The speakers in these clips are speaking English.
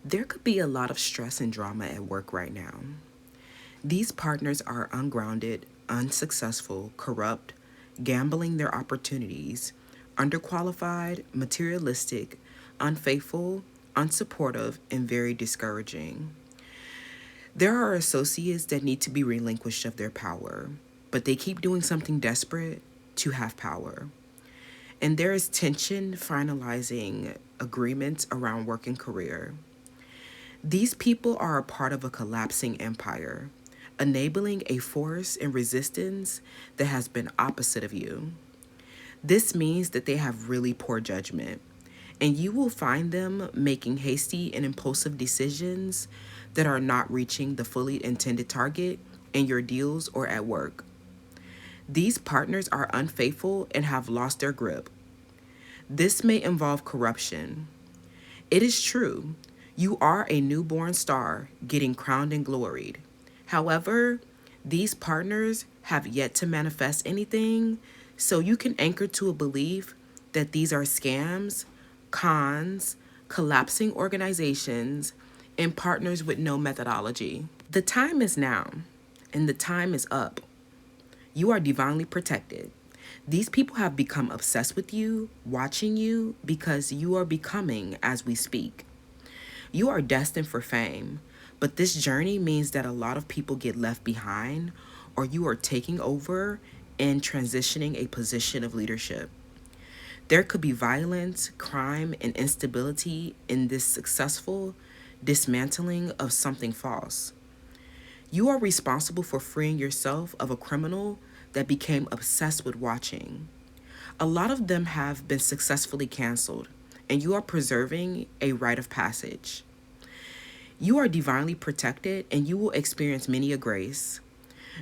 There could be a lot of stress and drama at work right now. These partners are ungrounded, unsuccessful, corrupt, gambling their opportunities, underqualified, materialistic, unfaithful, unsupportive, and very discouraging. There are associates that need to be relinquished of their power, but they keep doing something desperate to have power. And there is tension finalizing agreements around work and career. These people are a part of a collapsing empire, enabling a force and resistance that has been opposite of you. This means that they have really poor judgment, and you will find them making hasty and impulsive decisions that are not reaching the fully intended target in your deals or at work. These partners are unfaithful and have lost their grip. This may involve corruption. It is true, you are a newborn star getting crowned and gloried. However, these partners have yet to manifest anything, so you can anchor to a belief that these are scams, cons, collapsing organizations, and partners with no methodology. The time is now, and the time is up. You are divinely protected. These people have become obsessed with you, watching you, because you are becoming as we speak. You are destined for fame, but this journey means that a lot of people get left behind, or you are taking over and transitioning a position of leadership. There could be violence, crime, and instability in this successful dismantling of something false. You are responsible for freeing yourself of a criminal that became obsessed with watching. A lot of them have been successfully canceled, and you are preserving a rite of passage. You are divinely protected, and you will experience many a grace.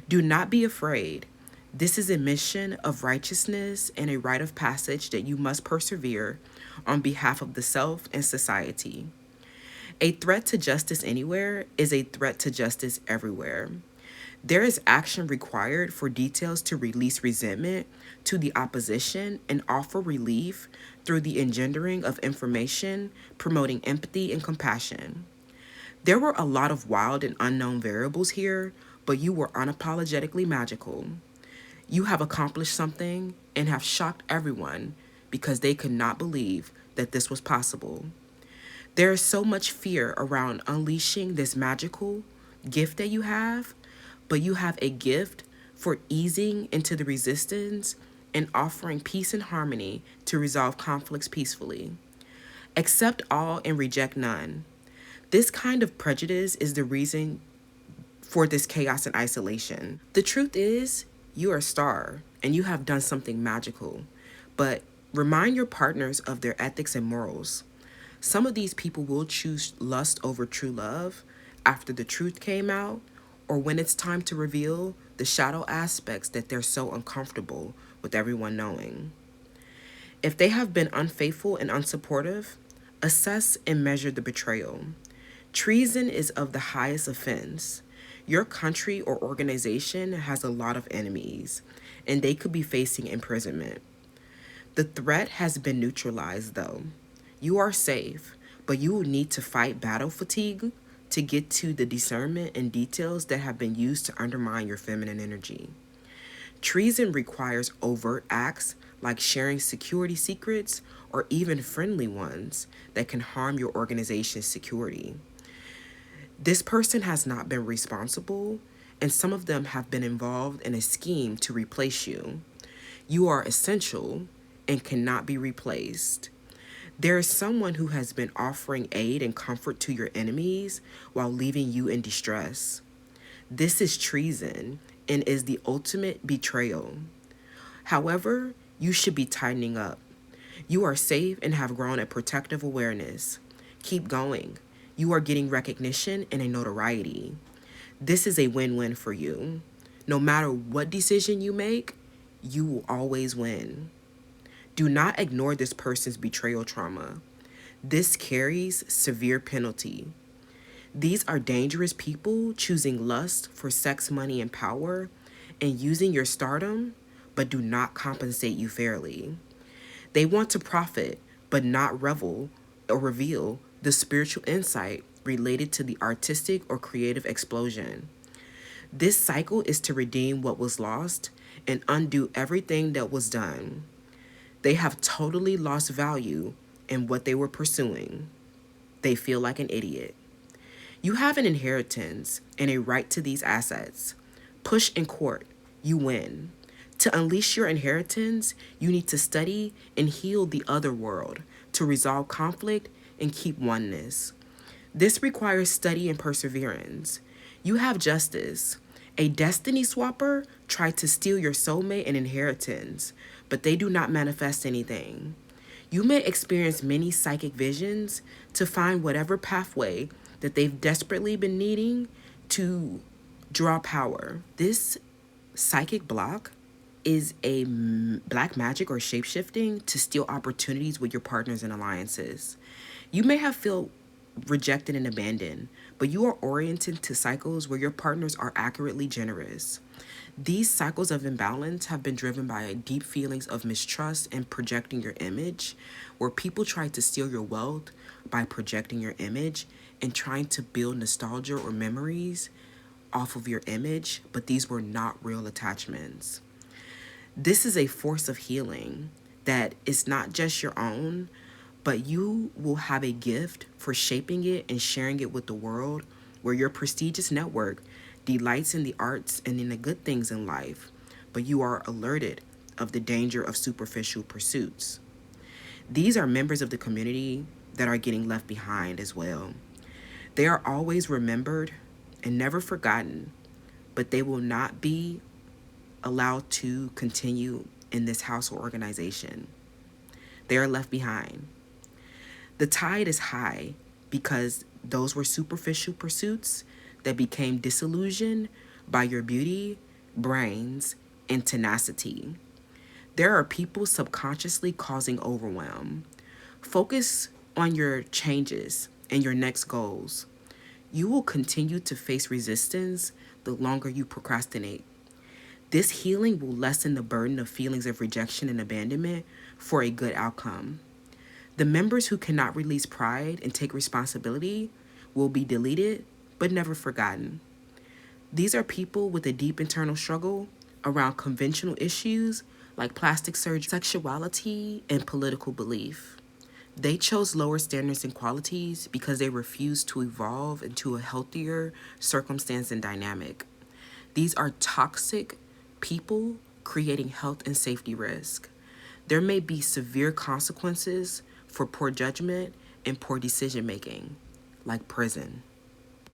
Do not be afraid. This is a mission of righteousness and a rite of passage that you must persevere on behalf of the self and society. A threat to justice anywhere is a threat to justice everywhere. There is action required for details to release resentment to the opposition and offer relief through the engendering of information, promoting empathy and compassion. There were a lot of wild and unknown variables here, but you were unapologetically magical. You have accomplished something and have shocked everyone because they could not believe that this was possible. There is so much fear around unleashing this magical gift that you have, but you have a gift for easing into the resistance and offering peace and harmony to resolve conflicts peacefully. Accept all and reject none. This kind of prejudice is the reason for this chaos and isolation. The truth is, you are a star and you have done something magical, but remind your partners of their ethics and morals. Some of these people will choose lust over true love after the truth came out, or when it's time to reveal the shadow aspects that they're so uncomfortable with everyone knowing. If they have been unfaithful and unsupportive, assess and measure the betrayal. Treason is of the highest offense. Your country or organization has a lot of enemies, and they could be facing imprisonment. The threat has been neutralized, though. You are safe, but you will need to fight battle fatigue to get to the discernment and details that have been used to undermine your feminine energy. Treason requires overt acts like sharing security secrets or even friendly ones that can harm your organization's security. This person has not been responsible, and some of them have been involved in a scheme to replace you. You are essential and cannot be replaced. There is someone who has been offering aid and comfort to your enemies while leaving you in distress. This is treason and is the ultimate betrayal. However, you should be tightening up. You are safe and have grown a protective awareness. Keep going. You are getting recognition and a notoriety. This is a win-win for you. No matter what decision you make, you will always win. Do not ignore this person's betrayal trauma. This carries severe penalty. These are dangerous people choosing lust for sex, money, and power and using your stardom, but do not compensate you fairly. They want to profit, but not revel or reveal the spiritual insight related to the artistic or creative explosion. This cycle is to redeem what was lost and undo everything that was done. They have totally lost value in what they were pursuing. They feel like an idiot. You have an inheritance and a right to these assets. Push in court, you win. To unleash your inheritance, you need to study and heal the other world, to resolve conflict and keep oneness. This requires study and perseverance. You have justice. A destiny swapper tried to steal your soulmate and inheritance, but they do not manifest anything. You may experience many psychic visions to find whatever pathway that they've desperately been needing to draw power. This psychic block is a black magic or shapeshifting to steal opportunities with your partners and alliances. You may have felt rejected and abandoned, but you are oriented to cycles where your partners are accurately generous. These cycles of imbalance have been driven by deep feelings of mistrust and projecting your image, where people try to steal your wealth by projecting your image and trying to build nostalgia or memories off of your image, but these were not real attachments. This is a force of healing that is not just your own, but you will have a gift for shaping it and sharing it with the world, where your prestigious network delights in the arts and in the good things in life, but you are alerted of the danger of superficial pursuits. These are members of the community that are getting left behind as well. They are always remembered and never forgotten, but they will not be allowed to continue in this house or organization. They are left behind. The tide is high because those were superficial pursuits that became disillusioned by your beauty, brains, and tenacity. There are people subconsciously causing overwhelm. Focus on your changes and your next goals. You will continue to face resistance the longer you procrastinate. This healing will lessen the burden of feelings of rejection and abandonment for a good outcome. The members who cannot release pride and take responsibility will be deleted but never forgotten. These are people with a deep internal struggle around conventional issues like plastic surgery, sexuality, and political belief. They chose lower standards and qualities because they refused to evolve into a healthier circumstance and dynamic. These are toxic people creating health and safety risk. There may be severe consequences for poor judgment and poor decision making, like prison.